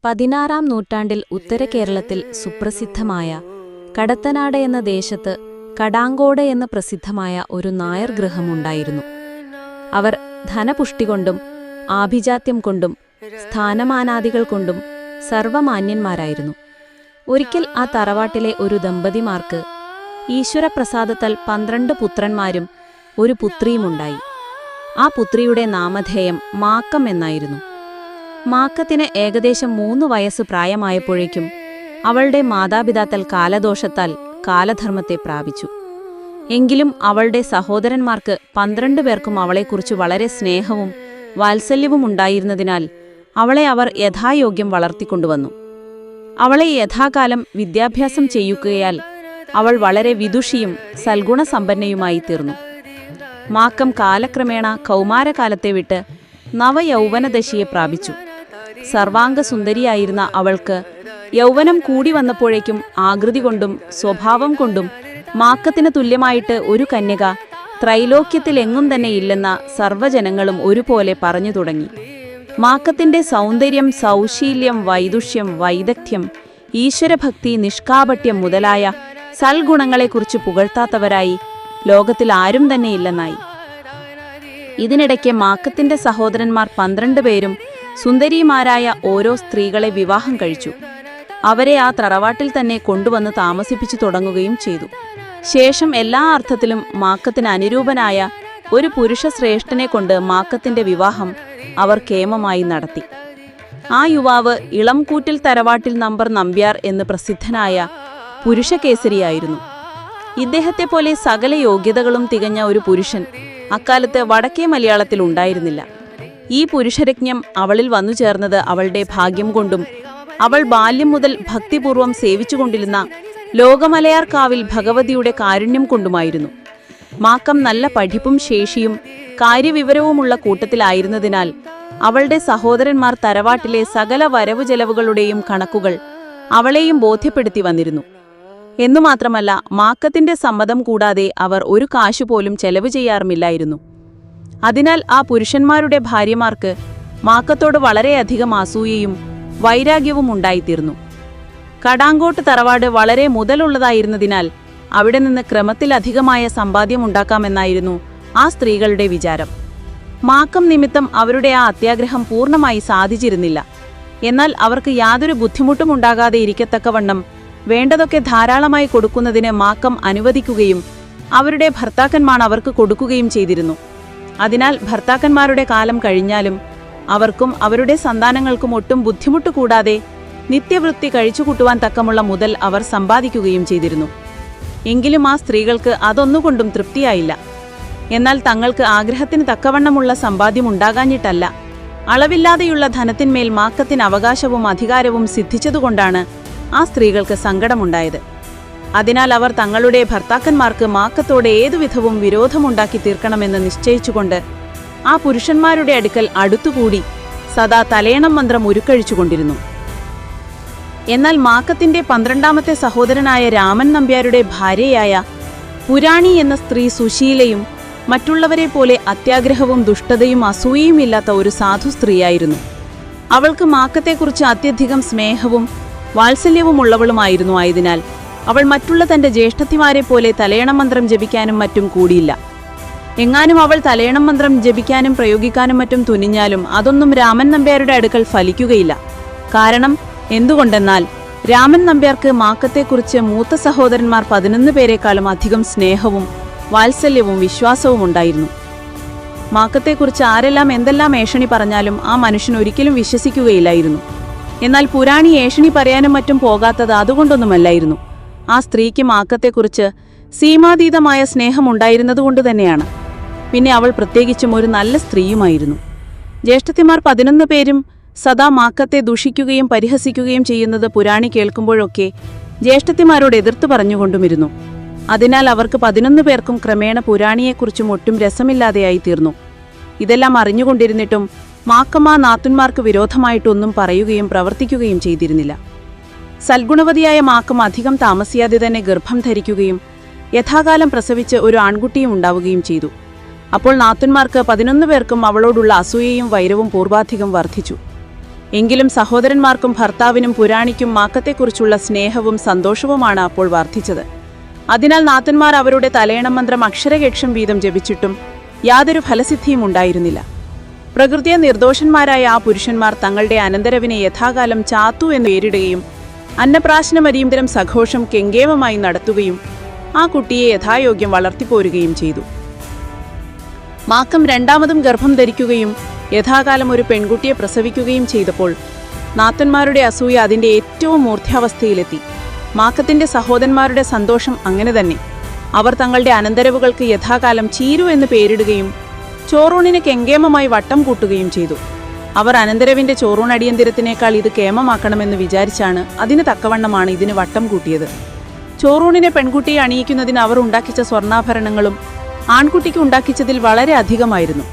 16-ാം നൂറ്റാണ്ടിൽ ഉത്തരകേരളത്തിൽ സുപ്രസിദ്ധമായ കടത്തനാട് എന്ന ദേശത്ത് കടാങ്കോട് എന്ന പ്രസിദ്ധമായ ഒരു നായർ ഗൃഹമുണ്ടായിരുന്നു. അവർ ധനപുഷ്ടി കൊണ്ടും ആഭിജാത്യം കൊണ്ടും സ്ഥാനമാനാദികൾ കൊണ്ടും സർവമാന്യന്മാരായിരുന്നു. ഒരിക്കൽ ആ തറവാട്ടിലെ ഒരു ദമ്പതിമാർക്ക് ഈശ്വരപ്രസാദത്താൽ 12 പുത്രന്മാരും ഒരു പുത്രിയുമുണ്ടായി. ആ പുത്രിയുടെ നാമധേയം മാക്കം എന്നായിരുന്നു. മാക്കത്തിന് ഏകദേശം 3 വയസ്സ് പ്രായമായപ്പോഴേക്കും അവളുടെ മാതാപിതാക്കൾ കാലദോഷത്താൽ കാലധർമ്മത്തെ പ്രാപിച്ചു. എങ്കിലും അവളുടെ സഹോദരന്മാർക്ക് 12 പേർക്കും അവളെക്കുറിച്ച് വളരെ സ്നേഹവും വാത്സല്യവും ഉണ്ടായിരുന്നതിനാൽ അവളെ അവർ യഥായോഗ്യം വളർത്തിക്കൊണ്ടുവന്നു. അവളെ യഥാകാലം വിദ്യാഭ്യാസം ചെയ്യുകയാൽ അവൾ വളരെ വിദുഷിയും സൽഗുണസമ്പന്നയുമായി തീർന്നു. മാക്കം കാലക്രമേണ കൗമാരകാലത്തെ വിട്ട് നവയൗവനദശയെ പ്രാപിച്ചു. സർവാംഗസുന്ദരിയായിരുന്ന അവൾക്ക് യൗവനം കൂടി വന്നപ്പോഴേക്കും ആകൃതി കൊണ്ടും സ്വഭാവം കൊണ്ടും മാക്കത്തിന് തുല്യമായിട്ട് ഒരു കന്യക ത്രൈലോക്യത്തിലെങ്ങും തന്നെ ഇല്ലെന്ന സർവ്വജനങ്ങളും ഒരുപോലെ പറഞ്ഞു തുടങ്ങി. മാക്കത്തിന്റെ സൗന്ദര്യം, സൗശീല്യം, വൈദുഷ്യം, വൈദഗ്ധ്യം, ഈശ്വരഭക്തി, നിഷ്കാപട്യം മുതലായ സൽഗുണങ്ങളെക്കുറിച്ച് പുകഴ്ത്താത്തവരായി ലോകത്തിൽ ആരും തന്നെ ഇല്ലെന്നായി. ഇതിനിടയ്ക്ക് മാക്കത്തിന്റെ സഹോദരന്മാർ 12 പേരും സുന്ദരിമാരായ ഓരോ സ്ത്രീകളെ വിവാഹം കഴിച്ചു. അവരെ ആ തറവാട്ടിൽ തന്നെ കൊണ്ടുവന്ന് താമസിപ്പിച്ചു തുടങ്ങുകയും ചെയ്തു. ശേഷം എല്ലാ അർത്ഥത്തിലും മാക്കത്തിന് അനുരൂപനായ ഒരു പുരുഷശ്രേഷ്ഠനെ കൊണ്ട് മാക്കത്തിന്റെ വിവാഹം അവർ കേമമായി നടത്തി. ആ യുവാവ് ഇളംകൂറ്റിൽ തറവാട്ടിൽ നമ്പർ നമ്പ്യാർ എന്ന് പ്രസിദ്ധനായ പുരുഷകേസരിയായിരുന്നു. ഇദ്ദേഹത്തെപ്പോലെ സകല യോഗ്യതകളും തികഞ്ഞ ഒരു പുരുഷൻ അക്കാലത്ത് വടക്കേ മലയാളത്തിൽ ഉണ്ടായിരുന്നില്ല. ഈ പുരുഷരജ്ഞം അവളിൽ വന്നു ചേർന്നത് അവളുടെ ഭാഗ്യം കൊണ്ടും അവൾ ബാല്യം മുതൽ ഭക്തിപൂർവം സേവിച്ചുകൊണ്ടിരുന്ന ലോകമലയാർക്കാവിൽ ഭഗവതിയുടെ കാരുണ്യം കൊണ്ടുമായിരുന്നു. മാക്കം നല്ല പഠിപ്പും ശേഷിയും കാര്യവിവരവുമുള്ള കൂട്ടത്തിലായിരുന്നതിനാൽ അവളുടെ സഹോദരന്മാർ തറവാട്ടിലെ സകല വരവു ചെലവുകളുടെയും കണക്കുകൾ അവളെയും ബോധ്യപ്പെടുത്തി വന്നിരുന്നു. എന്നുമാത്രമല്ല, മാക്കത്തിന്റെ സമ്മതം കൂടാതെ അവർ ഒരു കാശുപോലും ചെലവ് ചെയ്യാറുമില്ലായിരുന്നു. അതിനാൽ ആ പുരുഷന്മാരുടെ ഭാര്യമാർക്ക് മാക്കത്തോട് വളരെയധികം അസൂയയും വൈരാഗ്യവും ഉണ്ടായിത്തീർന്നു. കടാങ്കോട്ട് തറവാട് വളരെ മുതലുള്ളതായിരുന്നതിനാൽ അവിടെ നിന്ന് ക്രമത്തിലധികമായ സമ്പാദ്യം ഉണ്ടാക്കാമെന്നായിരുന്നു ആ സ്ത്രീകളുടെ വിചാരം. മാക്കം നിമിത്തം അവരുടെ ആ അത്യാഗ്രഹം പൂർണ്ണമായി സാധിച്ചിരുന്നില്ല. എന്നാൽ അവർക്ക് യാതൊരു ബുദ്ധിമുട്ടും ഉണ്ടാകാതെ ഇരിക്കത്തക്കവണ്ണം വേണ്ടതൊക്കെ ധാരാളമായി കൊടുക്കുന്നതിന് മാക്കം അനുവദിക്കുകയും അവരുടെ ഭർത്താക്കന്മാർ അവർക്ക് കൊടുക്കുകയും ചെയ്തിരുന്നു. അതിനാൽ ഭർത്താക്കന്മാരുടെ കാലം കഴിഞ്ഞാലും അവർക്കും അവരുടെ സന്താനങ്ങൾക്കും ഒട്ടും ബുദ്ധിമുട്ട് കൂടാതെ നിത്യവൃത്തി കഴിച്ചുകൂട്ടുവാൻ തക്കമുള്ള മുതൽ അവർ സമ്പാദിക്കുകയും ചെയ്തിരുന്നു. എങ്കിലും ആ സ്ത്രീകൾക്ക് അതൊന്നുകൊണ്ടും തൃപ്തിയായില്ല. എന്നാൽ തങ്ങൾക്ക് ആഗ്രഹത്തിന് തക്കവണ്ണമുള്ള സമ്പാദ്യം ഉണ്ടാകാഞ്ഞിട്ടല്ല, അളവില്ലാതെയുള്ള ധനത്തിന്മേൽ മാക്കത്തിന് അവകാശവും അധികാരവും സിദ്ധിച്ചതുകൊണ്ടാണ് ആ സ്ത്രീകൾക്ക് സങ്കടമുണ്ടായത്. അതിനാൽ അവർ തങ്ങളുടെ ഭർത്താക്കന്മാർക്ക് മാക്കത്തോടെ ഏതുവിധവും വിരോധമുണ്ടാക്കി തീർക്കണമെന്ന് നിശ്ചയിച്ചുകൊണ്ട് ആ പുരുഷന്മാരുടെ അടുക്കൽ അടുത്തുകൂടി സദാ തലയണം മന്ത്രം ഉരുക്കഴിച്ചുകൊണ്ടിരുന്നു. എന്നാൽ മാക്കത്തിന്റെ 12ാമത്തെ സഹോദരനായ രാമൻ നമ്പ്യാരുടെ ഭാര്യയായ പുരാണി എന്ന സ്ത്രീ സുശീലയും മറ്റുള്ളവരെ പോലെ അത്യാഗ്രഹവും ദുഷ്ടതയും അസൂയയും ഇല്ലാത്ത ഒരു സാധു സ്ത്രീയായിരുന്നു. അവൾക്ക് മാക്കത്തെക്കുറിച്ച് അത്യധികം സ്നേഹവും വാത്സല്യവുമുള്ളവളുമായിരുന്നു. ആയതിനാൽ അവൾ മറ്റുള്ള തന്റെ ജ്യേഷ്ഠത്തിമാരെ പോലെ തലയണം മന്ത്രം ജപിക്കാനും മറ്റും കൂടിയില്ല. എങ്ങാനും അവൾ തലയണം മന്ത്രം ജപിക്കാനും പ്രയോഗിക്കാനും മറ്റും തുനിഞ്ഞാലും അതൊന്നും രാമൻ നമ്പ്യാരുടെ അടുക്കൽ ഫലിക്കുകയില്ല. കാരണം എന്തുകൊണ്ടെന്നാൽ രാമൻ നമ്പ്യാർക്ക് മാക്കത്തെക്കുറിച്ച് മൂത്ത സഹോദരന്മാർ 11 പേരെക്കാളും അധികം സ്നേഹവും വാത്സല്യവും വിശ്വാസവും ഉണ്ടായിരുന്നു. മാക്കത്തെക്കുറിച്ച് ആരെല്ലാം എന്തെല്ലാം ഏഷണി പറഞ്ഞാലും ആ മനുഷ്യൻ ഒരിക്കലും വിശ്വസിക്കുകയില്ലായിരുന്നു. എന്നാൽ പുരാണി ഏഷണി പറയാനും മറ്റും പോകാത്തത് അതുകൊണ്ടൊന്നുമല്ലായിരുന്നു. ആ സ്ത്രീക്ക് മാക്കത്തെക്കുറിച്ച് സീമാതീതമായ സ്നേഹമുണ്ടായിരുന്നതുകൊണ്ട് തന്നെയാണ്. പിന്നെ അവൾ പ്രത്യേകിച്ചും ഒരു നല്ല സ്ത്രീയുമായിരുന്നു. ജ്യേഷ്ഠത്തിമാർ 11 പേരും സദാ മാക്കത്തെ ദുഷിക്കുകയും പരിഹസിക്കുകയും ചെയ്യുന്നത് പുരാണി കേൾക്കുമ്പോഴൊക്കെ ജ്യേഷ്ഠത്തിമാരോട് എതിർത്തു പറഞ്ഞുകൊണ്ടുമിരുന്നു. അതിനാൽ അവർക്ക് 11 പേർക്കും ക്രമേണ പുരാണിയെക്കുറിച്ചും ഒട്ടും രസമില്ലാതെയായി തീർന്നു. ഇതെല്ലാം അറിഞ്ഞുകൊണ്ടിരുന്നിട്ടും മാക്കമ്മ നാത്തുന്മാർക്ക് വിരോധമായിട്ടൊന്നും പറയുകയും പ്രവർത്തിക്കുകയും ചെയ്തിരുന്നില്ല. സൽഗുണവതിയായ മാക്കം അധികം താമസിയാതെ തന്നെ ഗർഭം ധരിക്കുകയും യഥാകാലം പ്രസവിച്ച് ഒരു ആൺകുട്ടിയും ഉണ്ടാവുകയും ചെയ്തു. അപ്പോൾ നാത്തുന്മാർക്ക് 11 പേർക്കും അവളോടുള്ള അസൂയയും വൈരവും പൂർവാധികം വർദ്ധിച്ചു. എങ്കിലും സഹോദരന്മാർക്കും ഭർത്താവിനും പുരാണിക്കും മാക്കത്തെക്കുറിച്ചുള്ള സ്നേഹവും സന്തോഷവുമാണ് അപ്പോൾ വർദ്ധിച്ചത്. അതിനാൽ നാത്തന്മാർ അവരുടെ തലയണം മന്ത്രം അക്ഷരകേക്ഷം വീതം ജപിച്ചിട്ടും യാതൊരു ഫലസിദ്ധിയും ഉണ്ടായിരുന്നില്ല. പ്രകൃതിയെ നിർദോഷന്മാരായ ആ പുരുഷന്മാർ തങ്ങളുടെ അനന്തരവിനെ യഥാകാലം ചാത്തു എന്ന് പേരിടുകയും അന്നപ്രാശനമരീന്തരം സഘോഷം കെങ്കേമമായി നടത്തുകയും ആ കുട്ടിയെ യഥായോഗ്യം വളർത്തിപ്പോരുകയും ചെയ്തു. മാക്കം രണ്ടാമതും ഗർഭം ധരിക്കുകയും യഥാകാലം ഒരു പെൺകുട്ടിയെ പ്രസവിക്കുകയും ചെയ്തപ്പോൾ നാത്തന്മാരുടെ അസൂയ അതിൻ്റെ ഏറ്റവും മൂർധ്യാവസ്ഥയിലെത്തി. മാക്കത്തിന്റെ സഹോദരന്മാരുടെ സന്തോഷം അങ്ങനെ തന്നെ. അവർ തങ്ങളുടെ അനന്തരവുകൾക്ക് യഥാകാലം ചീരു എന്ന് പേരിടുകയും ചോറൂണിന് കെങ്കേമമായി വട്ടം കൂട്ടുകയും ചെയ്തു. അവർ അനന്തരവിന്റെ ചോറൂൺ അടിയന്തിരത്തിനേക്കാൾ ഇത് കേമമാക്കണമെന്ന് വിചാരിച്ചാണ് അതിന് തക്കവണ്ണമാണ് ഇതിന് വട്ടം കൂട്ടിയത്. ചോറൂണിനെ പെൺകുട്ടിയെ അണിയിക്കുന്നതിന് അവർ ഉണ്ടാക്കിച്ച സ്വർണ്ണാഭരണങ്ങളും ആൺകുട്ടിക്ക് ഉണ്ടാക്കിച്ചതിൽ വളരെ അധികമായിരുന്നു.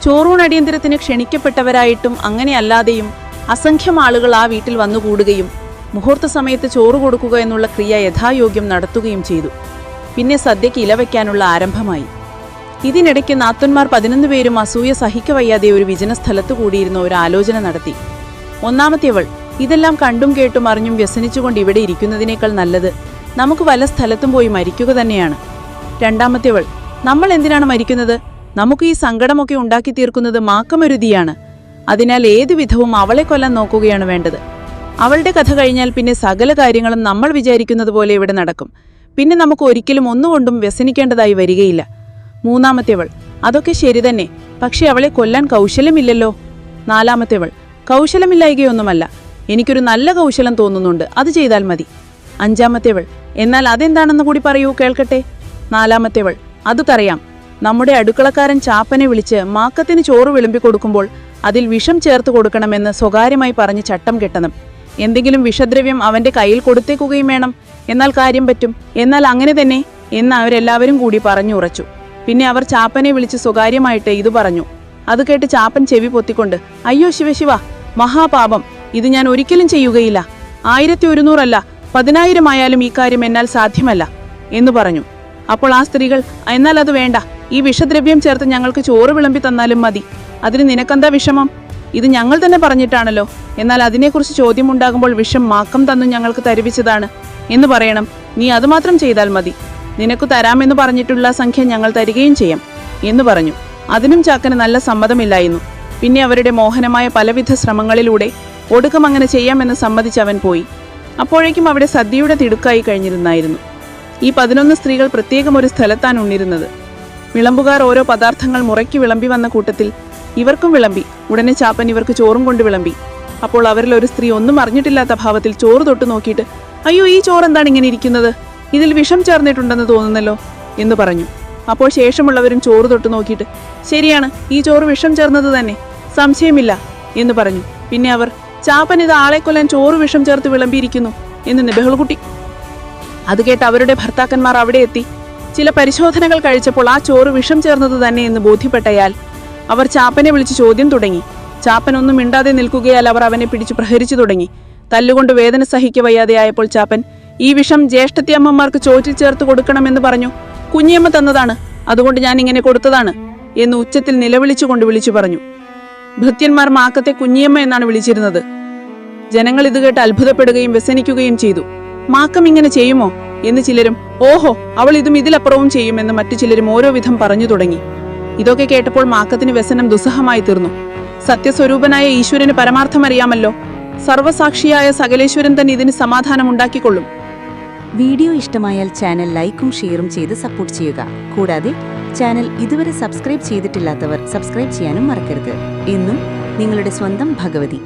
ചോറൂൺ അടിയന്തിരത്തിന് ക്ഷണിക്കപ്പെട്ടവരായിട്ടും അങ്ങനെയല്ലാതെയും അസംഖ്യം ആളുകൾ ആ വീട്ടിൽ വന്നുകൂടുകയും മുഹൂർത്ത സമയത്ത് ചോറ് കൊടുക്കുക എന്നുള്ള ക്രിയ യഥായോഗ്യം നടത്തുകയും ചെയ്തു. പിന്നെ സദ്യയ്ക്ക് ഇലവയ്ക്കാനുള്ള ആരംഭമായി. ഇതിനിടയ്ക്ക് നാത്തന്മാർ 11 പേരും അസൂയ സഹിക്കവയ്യാതെ ഒരു വിജനസ്ഥലത്ത് കൂടിയിരുന്ന ഒരു ആലോചന നടത്തി. ഒന്നാമത്തേവൾ, ഇതെല്ലാം കണ്ടും കേട്ടും അറിഞ്ഞും വ്യസനിച്ചുകൊണ്ട് ഇവിടെ ഇരിക്കുന്നതിനേക്കാൾ നല്ലത് നമുക്ക് വല്ല സ്ഥലത്തും പോയി മരിക്കുക തന്നെയാണ്. രണ്ടാമത്തേവൾ, നമ്മൾ എന്തിനാണ് മരിക്കുന്നത്? നമുക്ക് ഈ സങ്കടമൊക്കെ ഉണ്ടാക്കി തീർക്കുന്നത് മാക്കമരുതിയാണ്. അതിനാൽ ഏതു വിധവും അവളെ കൊല്ലാൻ നോക്കുകയാണ് വേണ്ടത്. അവളുടെ കഥ കഴിഞ്ഞാൽ പിന്നെ സകല കാര്യങ്ങളും നമ്മൾ വിചാരിക്കുന്നത് പോലെ ഇവിടെ നടക്കും. പിന്നെ നമുക്ക് ഒരിക്കലും ഒന്നുകൊണ്ടും വ്യസനിക്കേണ്ടതായി വരികയില്ല. മൂന്നാമത്തേവൾ, അതൊക്കെ ശരി തന്നെ, പക്ഷെ അവളെ കൊല്ലാൻ കൗശലമില്ലല്ലോ. നാലാമത്തേവൾ, കൗശലമില്ലായികയൊന്നുമല്ല, എനിക്കൊരു നല്ല കൗശലം തോന്നുന്നുണ്ട്, അത് ചെയ്താൽ മതി. അഞ്ചാമത്തേവൾ, എന്നാൽ അതെന്താണെന്ന് കൂടി പറയൂ, കേൾക്കട്ടെ. നാലാമത്തേവൾ, അതുതറിയാം. നമ്മുടെ അടുക്കളക്കാരൻ ചാപ്പനെ വിളിച്ച് മാക്കത്തിന് ചോറ് വിളമ്പിക്കൊടുക്കുമ്പോൾ അതിൽ വിഷം ചേർത്ത് കൊടുക്കണമെന്ന് സ്വകാര്യമായി പറഞ്ഞ് ചട്ടം കെട്ടണം. എന്തെങ്കിലും വിഷദ്രവ്യം അവന്റെ കയ്യിൽ കൊടുത്തേക്കുകയും വേണം. എന്നാൽ കാര്യം പറ്റും. എന്നാൽ അങ്ങനെ തന്നെ എന്ന് അവരെല്ലാവരും കൂടി പറഞ്ഞുറച്ചു. പിന്നെ അവർ ചാപ്പനെ വിളിച്ച് സ്വകാര്യമായിട്ട് ഇത് പറഞ്ഞു. അത് കേട്ട് ചാപ്പൻ ചെവി പൊത്തിക്കൊണ്ട്, അയ്യോ ശിവശിവ, മഹാപാപം, ഇത് ഞാൻ ഒരിക്കലും ചെയ്യുകയില്ല. 1100 അല്ല 10,000 ആയാലും ഈ കാര്യം എന്നാൽ സാധ്യമല്ല എന്ന് പറഞ്ഞു. അപ്പോൾ ആ സ്ത്രീകൾ, എന്നാൽ അത് വേണ്ട, ഈ വിഷദ്രവ്യം ചേർത്ത് ഞങ്ങൾക്ക് ചോറ് വിളമ്പി തന്നാലും മതി. അതിന് നിനക്കെന്താ വിഷമം? ഇത് ഞങ്ങൾ തന്നെ പറഞ്ഞിട്ടാണല്ലോ. എന്നാൽ അതിനെക്കുറിച്ച് ചോദ്യമുണ്ടാകുമ്പോൾ വിഷം മാക്കം തന്നു ഞങ്ങൾക്ക് തരുവിച്ചതാണ് എന്ന് പറയണം. നീ അതുമാത്രം ചെയ്താൽ മതി. നിനക്ക് തരാമെന്ന് പറഞ്ഞിട്ടുള്ള സംഖ്യ ഞങ്ങൾ തരികയും ചെയ്യാം എന്ന് പറഞ്ഞു. അതിനും ചാക്കന് നല്ല സമ്മതമില്ലായിരുന്നു. പിന്നെ അവരുടെ മോഹനമായ പലവിധ ശ്രമങ്ങളിലൂടെ ഒടുക്കം അങ്ങനെ ചെയ്യാമെന്ന് സമ്മതിച്ചവൻ പോയി. അപ്പോഴേക്കും അവിടെ സദ്യയുടെ തിടുക്കായി കഴിഞ്ഞിരുന്നായിരുന്നു. ഈ 11 സ്ത്രീകൾ പ്രത്യേകം ഒരു സ്ഥലത്താണ് ഉണ്ണിരുന്നത്. വിളമ്പുകാർ ഓരോ പദാർത്ഥങ്ങൾ മുറയ്ക്ക് വിളമ്പി വന്ന കൂട്ടത്തിൽ ഇവർക്കും വിളമ്പി. ഉടനെ ചാപ്പൻ ഇവർക്ക് ചോറും കൊണ്ട് വിളമ്പി. അപ്പോൾ അവരിൽ ഒരു സ്ത്രീ ഒന്നും അറിഞ്ഞിട്ടില്ലാത്ത ഭാവത്തിൽ ചോറ് തൊട്ട് നോക്കിയിട്ട്, അയ്യോ, ഈ ചോറ് എന്താണ് ഇങ്ങനെ ഇരിക്കുന്നത്? ഇതിൽ വിഷം ചേർന്നിട്ടുണ്ടെന്ന് തോന്നുന്നല്ലോ എന്ന് പറഞ്ഞു. അപ്പോൾ ശേഷമുള്ളവരും ചോറ് തൊട്ട് നോക്കിയിട്ട്, ശരിയാണ്, ഈ ചോറ് വിഷം ചേർന്നത് തന്നെ, സംശയമില്ല എന്ന് പറഞ്ഞു. പിന്നെ അവർ, ചാപ്പൻ ഇത് ആളെ കൊല്ലാൻ ചോറ് വിഷം ചേർത്ത് വിളമ്പിയിരിക്കുന്നു എന്ന് ബഹളക്കുട്ടി. അത് കേട്ട് അവരുടെ ഭർത്താക്കന്മാർ അവിടെ എത്തി. ചില പരിശോധനകൾ കഴിച്ചപ്പോൾ ആ ചോറ് വിഷം ചേർന്നത് തന്നെ എന്ന് ബോധ്യപ്പെട്ടയാൽ അവർ ചാപ്പനെ വിളിച്ച് ചോദ്യം തുടങ്ങി. ചാപ്പൻ ഒന്നും മിണ്ടാതെ നിൽക്കുകയാൽ അവർ അവനെ പിടിച്ചു പ്രഹരിച്ചു തുടങ്ങി. തല്ലുകൊണ്ട് വേദന സഹിക്കവയ്യാതെയായപ്പോൾ ചാപ്പൻ, ഈ വിഷം ജ്യേഷ്ഠത്തിയമ്മമാർക്ക് ചോറ്റിൽ ചേർത്ത് കൊടുക്കണമെന്ന് പറഞ്ഞു. കുഞ്ഞിയമ്മ തന്നതാണ്, അതുകൊണ്ട് ഞാൻ ഇങ്ങനെ കൊടുത്തതാണ് എന്ന് ഉച്ചത്തിൽ നിലവിളിച്ചുകൊണ്ട് വിളിച്ചു പറഞ്ഞു. ഭൃത്യന്മാർ മാക്കത്തെ കുഞ്ഞിയമ്മ എന്നാണ് വിളിച്ചിരുന്നത്. ജനങ്ങൾ ഇത് കേട്ട് അത്ഭുതപ്പെടുകയും വ്യസനിക്കുകയും ചെയ്തു. മാക്കം ഇങ്ങനെ ചെയ്യുമോ എന്ന് ചിലരും, ഓഹോ, അവൾ ഇതും ഇതിലപ്പുറവും ചെയ്യുമെന്ന് മറ്റു ചിലരും ഓരോ വിധം പറഞ്ഞു തുടങ്ങി. ഇതൊക്കെ കേട്ടപ്പോൾ മാക്കത്തിന് വ്യസനം ദുസ്സഹമായി തീർന്നു. സത്യസ്വരൂപനായ ഈശ്വരന് പരമാർത്ഥം അറിയാമല്ലോ. സർവസാക്ഷിയായ സകലേശ്വരൻ തന്നെ ഇതിന് സമാധാനം ഉണ്ടാക്കിക്കൊള്ളും. വീഡിയോ ഇഷ്ടമായാൽ ചാനൽ ലൈക്കും ഷെയറും ചെയ്ത് സപ്പോർട്ട് ചെയ്യുക. കൂടാതെ ചാനൽ ഇതുവരെ സബ്സ്ക്രൈബ് ചെയ്തിട്ടില്ലാത്തവർ സബ്സ്ക്രൈബ് ചെയ്യാനും മറക്കരുത്. എന്നും നിങ്ങളുടെ സ്വന്തം ഭഗവതി.